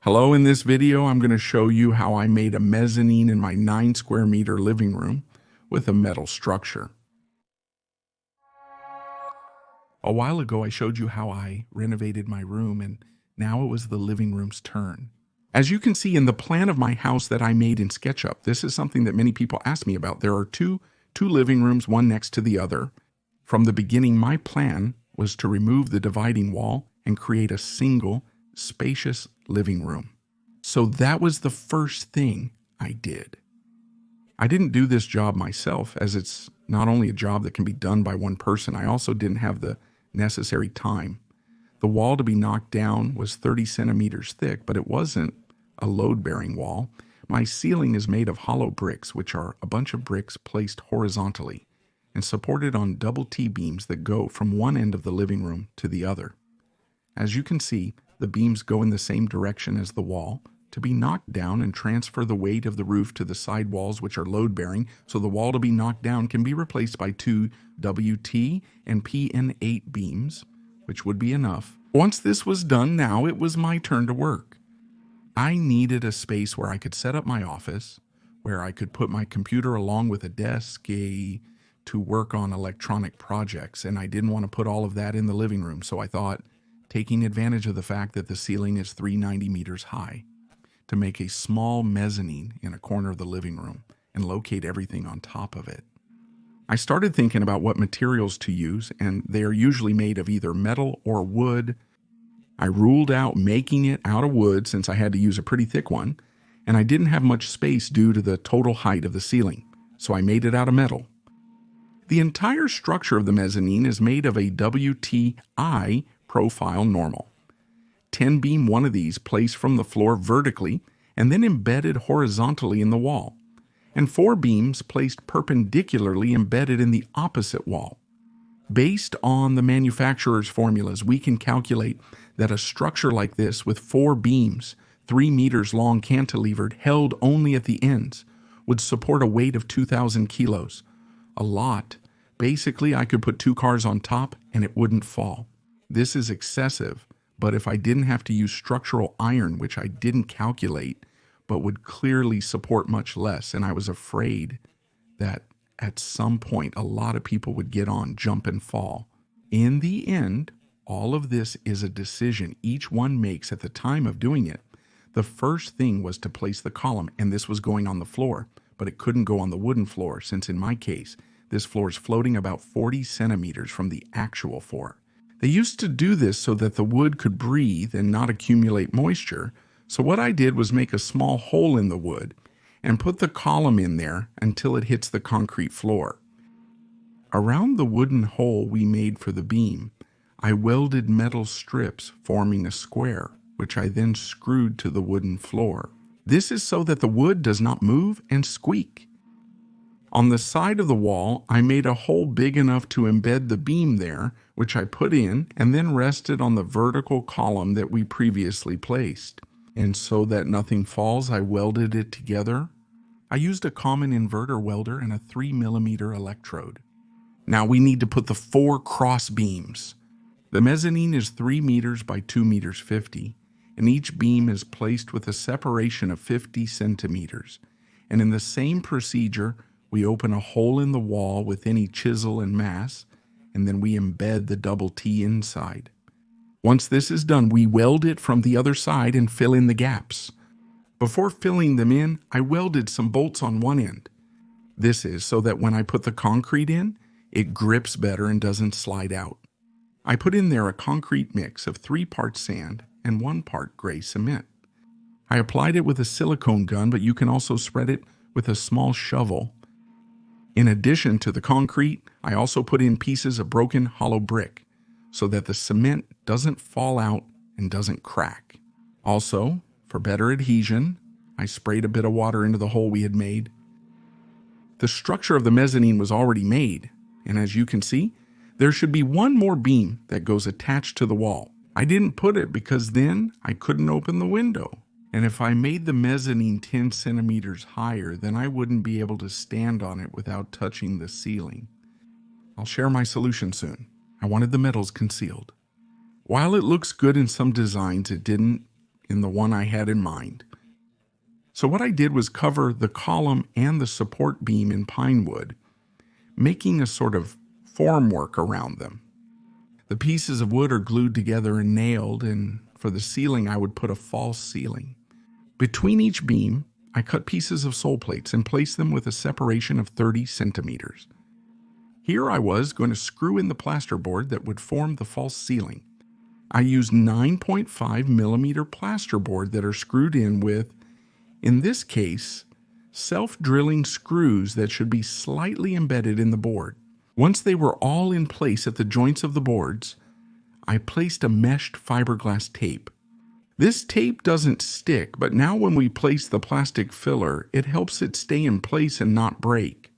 Hello, in this video I'm going to show you how I made a mezzanine in my 9 square meter living room with a metal structure. A while ago I showed you how I renovated my room, and now it was the living room's turn. As you can see in the plan of my house that I made in SketchUp, this is something that many people ask me about. There are two living rooms, one next to the other. From the beginning, my plan was to remove the dividing wall and create a single, spacious living room. So that was the first thing I did. I didn't do this job myself, as it's not only a job that can be done by one person. I also didn't have the necessary time. The wall to be knocked down was 30 centimeters thick, but it wasn't a load-bearing wall. My ceiling is made of hollow bricks, which are a bunch of bricks placed horizontally and supported on double T-beams that go from one end of the living room to the other. As you can see, the beams go in the same direction as the wall to be knocked down and transfer the weight of the roof to the side walls, which are load-bearing, so the wall to be knocked down can be replaced by 2 WT and PN8 beams, which would be enough. Once this was done, now it was my turn to work. I needed a space where I could set up my office, where I could put my computer along with a desk, to work on electronic projects, and I didn't want to put all of that in the living room, so I thought, taking advantage of the fact that the ceiling is 390 meters high, to make a small mezzanine in a corner of the living room and locate everything on top of it. I started thinking about what materials to use, and they are usually made of either metal or wood. I ruled out making it out of wood since I had to use a pretty thick one, and I didn't have much space due to the total height of the ceiling, so I made it out of metal. The entire structure of the mezzanine is made of a WTI profile normal. 10-beam one of these placed from the floor vertically and then embedded horizontally in the wall, and 4 beams placed perpendicularly embedded in the opposite wall. Based on the manufacturer's formulas, we can calculate that a structure like this with 4 beams, 3 meters long cantilevered, held only at the ends, would support a weight of 2,000 kilos. A lot. Basically, I could put 2 cars on top and it wouldn't fall. This is excessive, but if I didn't have to use structural iron, which I didn't calculate, but would clearly support much less, and I was afraid that at some point a lot of people would get on, jump, and fall. In the end, all of this is a decision each one makes at the time of doing it. The first thing was to place the column, and this was going on the floor, but it couldn't go on the wooden floor, since in my case, this floor is floating about 40 centimeters from the actual floor. They used to do this so that the wood could breathe and not accumulate moisture, so what I did was make a small hole in the wood and put the column in there until it hits the concrete floor. Around the wooden hole we made for the beam, I welded metal strips forming a square, which I then screwed to the wooden floor. This is so that the wood does not move and squeak. On the side of the wall, I made a hole big enough to embed the beam there, which I put in and then rested on the vertical column that we previously placed. And so that nothing falls, I welded it together. I used a common inverter welder and a 3mm electrode. Now we need to put the 4 cross beams. The mezzanine is 3 meters by 2 meters 50. And each beam is placed with a separation of 50 centimeters. And in the same procedure, we open a hole in the wall with any chisel and mass, and then we embed the double T inside. Once this is done, we weld it from the other side and fill in the gaps. Before filling them in, I welded some bolts on one end. This is so that when I put the concrete in, it grips better and doesn't slide out. I put in there a concrete mix of 3 parts sand and 1 part gray cement. I applied it with a silicone gun, but you can also spread it with a small shovel. In addition to the concrete, I also put in pieces of broken hollow brick so that the cement doesn't fall out and doesn't crack. Also, for better adhesion, I sprayed a bit of water into the hole we had made. The structure of the mezzanine was already made, and as you can see, there should be 1 more beam that goes attached to the wall. I didn't put it because then I couldn't open the window. And if I made the mezzanine 10 centimeters higher, then I wouldn't be able to stand on it without touching the ceiling. I'll share my solution soon. I wanted the metals concealed. While it looks good in some designs, it didn't in the one I had in mind. So what I did was cover the column and the support beam in pine wood, making a sort of formwork around them. The pieces of wood are glued together and nailed, and for the ceiling I would put a false ceiling. Between each beam, I cut pieces of sole plates and placed them with a separation of 30 centimeters. Here I was going to screw in the plasterboard that would form the false ceiling. I used 9.5 millimeter plasterboard that are screwed in with, in this case, self-drilling screws that should be slightly embedded in the board. Once they were all in place at the joints of the boards, I placed a meshed fiberglass tape. This tape doesn't stick, but now when we place the plastic filler, it helps it stay in place and not break.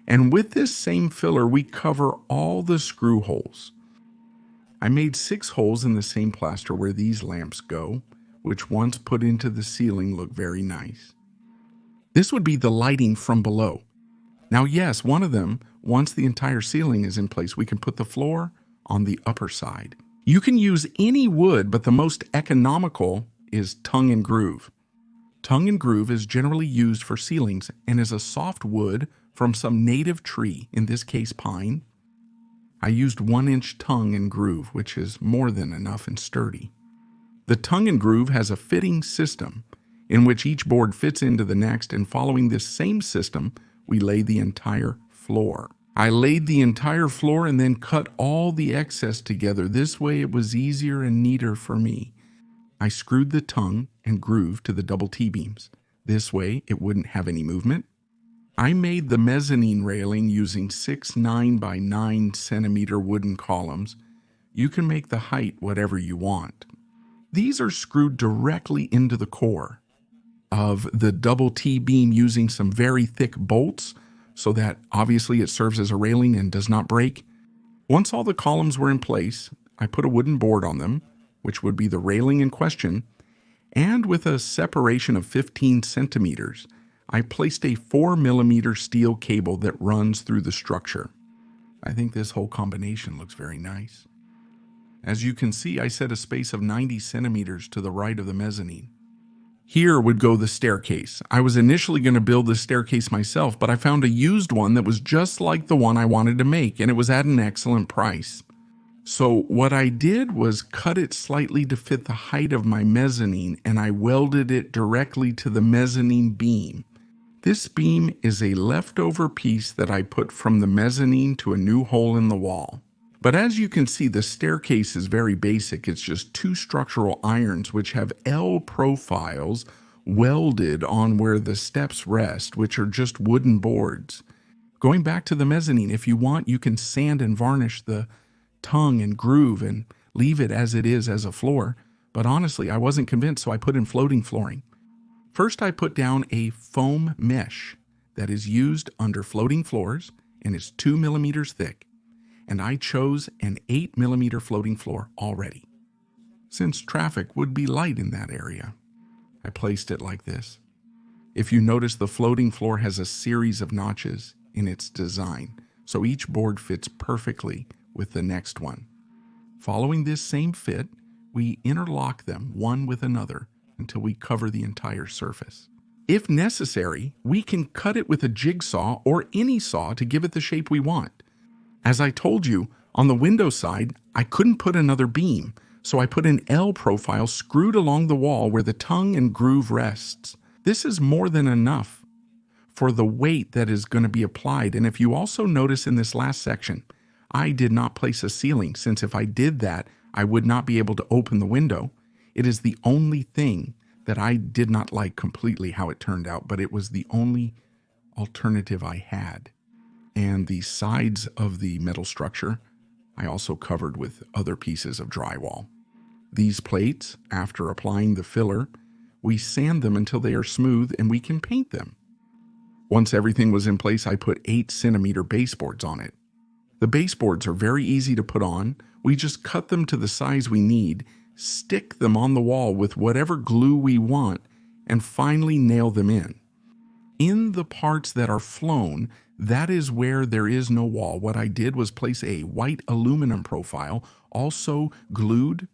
And with this same filler, we cover all the screw holes. I made 6 holes in the same plaster where these lamps go, which once put into the ceiling look very nice. This would be the lighting from below. Now yes, one of them, once the entire ceiling is in place, we can put the floor on the upper side. You can use any wood, but the most economical is tongue and groove. Tongue and groove is generally used for ceilings and is a soft wood from some native tree, in this case pine. I used 1-inch tongue and groove, which is more than enough and sturdy. The tongue and groove has a fitting system in which each board fits into the next, and following this same system, we lay the entire floor. I laid the entire floor and then cut all the excess together. This way it was easier and neater for me. I screwed the tongue and groove to the double T-beams. This way it wouldn't have any movement. I made the mezzanine railing using 6 9x9 centimeter wooden columns. You can make the height whatever you want. These are screwed directly into the core of the double T-beam using some very thick bolts, so that obviously it serves as a railing and does not break. Once all the columns were in place, I put a wooden board on them, which would be the railing in question, and with a separation of 15 centimeters, I placed a 4 millimeter steel cable that runs through the structure. I think this whole combination looks very nice. As you can see, I set a space of 90 centimeters to the right of the mezzanine. Here would go the staircase. I was initially going to build the staircase myself, but I found a used one that was just like the one I wanted to make, and it was at an excellent price. So what I did was cut it slightly to fit the height of my mezzanine, and I welded it directly to the mezzanine beam. This beam is a leftover piece that I put from the mezzanine to a new hole in the wall. But as you can see, the staircase is very basic. It's just 2 structural irons which have L profiles welded on where the steps rest, which are just wooden boards. Going back to the mezzanine, if you want, you can sand and varnish the tongue and groove and leave it as it is as a floor. But honestly, I wasn't convinced, so I put in floating flooring. First, I put down a foam mesh that is used under floating floors and is 2 millimeters thick. And I chose an 8 millimeter floating floor already, since traffic would be light in that area. I placed it like this. If you notice, the floating floor has a series of notches in its design, so each board fits perfectly with the next one. Following this same fit, we interlock them one with another until we cover the entire surface. If necessary, we can cut it with a jigsaw or any saw to give it the shape we want. As I told you, on the window side, I couldn't put another beam, so I put an L profile screwed along the wall where the tongue and groove rests. This is more than enough for the weight that is going to be applied. And if you also notice in this last section, I did not place a ceiling, since if I did that, I would not be able to open the window. It is the only thing that I did not like completely how it turned out, but it was the only alternative I had. And the sides of the metal structure, I also covered with other pieces of drywall. These plates, after applying the filler, we sand them until they are smooth and we can paint them. Once everything was in place, I put 8 centimeter baseboards on it. The baseboards are very easy to put on. We just cut them to the size we need, stick them on the wall with whatever glue we want, and finally nail them in. In the parts that are flown, that is where there is no wall. What I did was place a white aluminum profile, also glued,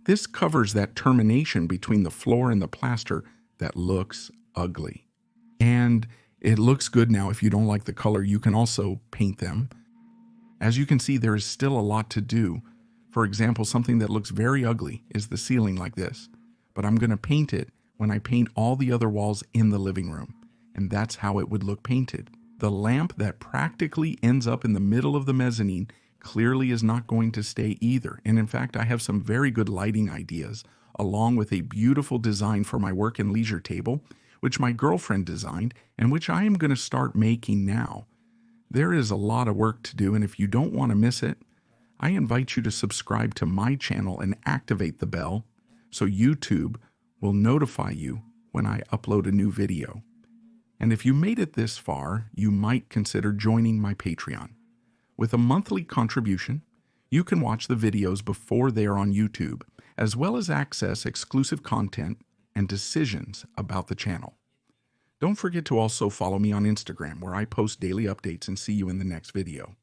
This covers that termination between the floor and the plaster that looks ugly. And it looks good now. If you don't like the color, you can also paint them. As you can see, there is still a lot to do. For example, something that looks very ugly is the ceiling like this. But I'm going to paint it when I paint all the other walls in the living room. And that's how it would look painted. The lamp that practically ends up in the middle of the mezzanine clearly is not going to stay either. And in fact, I have some very good lighting ideas, along with a beautiful design for my work and leisure table, which my girlfriend designed and which I am going to start making now. There is a lot of work to do, and if you don't want to miss it, I invite you to subscribe to my channel and activate the bell so YouTube will notify you when I upload a new video. And if you made it this far, you might consider joining my Patreon. With a monthly contribution, you can watch the videos before they are on YouTube, as well as access exclusive content and decisions about the channel. Don't forget to also follow me on Instagram, where I post daily updates, and see you in the next video.